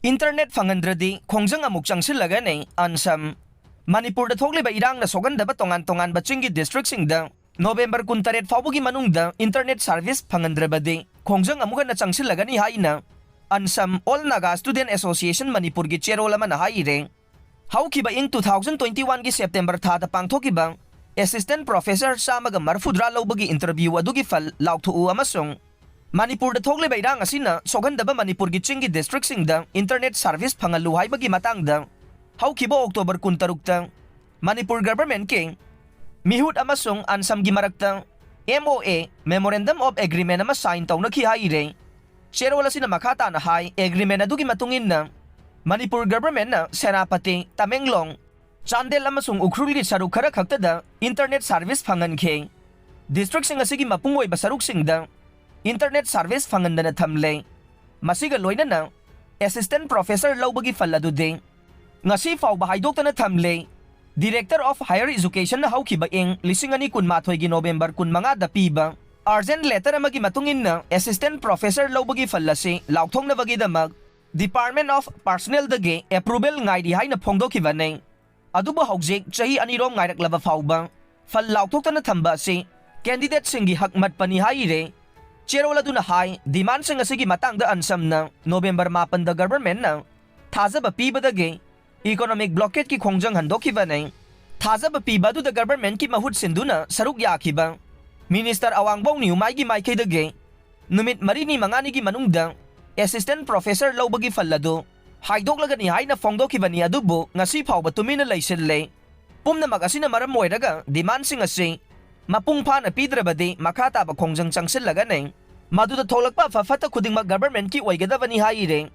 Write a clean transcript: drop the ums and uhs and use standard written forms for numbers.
Internet fangandradi khongjang amuk changsilaga nei ansam Manipur da thogliba irang na sogandaba tongan ba chingi district singda November 18 fawbugi manungda internet service fangandrabadi khongjang amuga na changsilaga ni haina ansam All Naga Student Association Manipur gi cherola man haire haukiba ing 2021 gi September thada pangthokiba Assistant Professor samaga marfudra lawbagi interview adugi fal lauthu amasung Manipur da thogliba irang asina sogandaba Manipur gi chingi district singda internet service phangalu haibagi matangda haukiba October 13 ta Manipur government ke mihut amasung ansam gi marakta MOA Memorandum of Agreement ama sign tawna ki haire Sherwala sina makata na hai agreement adugi matungin na Manipur government na Serapati Tamenglong Chandel amasung Ukhrul gi saruk khara khakta da internet service phangan ke district sing asigi mapungoy ba saruk singda internet service phangan na thamle masiga loina na assistant professor lawbagi falladu de ngasi faw ba haidok na thamle Director of Higher Education na hawkiba ing lisingani kun mathoy gi November kun mga dapiba urgent letter amagi matungin na assistant professor lawbagi fallasi lauthong na bagi damag Department of Personnel dage approval ngai di hay na phongdokiba nei aduba hawjek chahi anirom ngai raklaba fawba fal lauthok na thamba si candidate singi hakmat pani haire Cherola duna hai demand sing asigi matangda ansam na November 8 da government na thazaba pibadage economic blockade ki khongjang handokiba nei thazaba pibadu da government ki mahut sinduna saruk yakiba Minister Awangbong ni umay gi maikay dage numit marini mangani gi manungda assistant professor lawbagi fallado haidok laga ni hay na phongdokiba ni adubo ngasi phawba tumina laisinle pumna magasina maram moiraga demand sing asi mapungpa na pidrabadi makata ba khongjang changsilaga nei maduda tholakpa fafata khudingma government ki oigadabani haire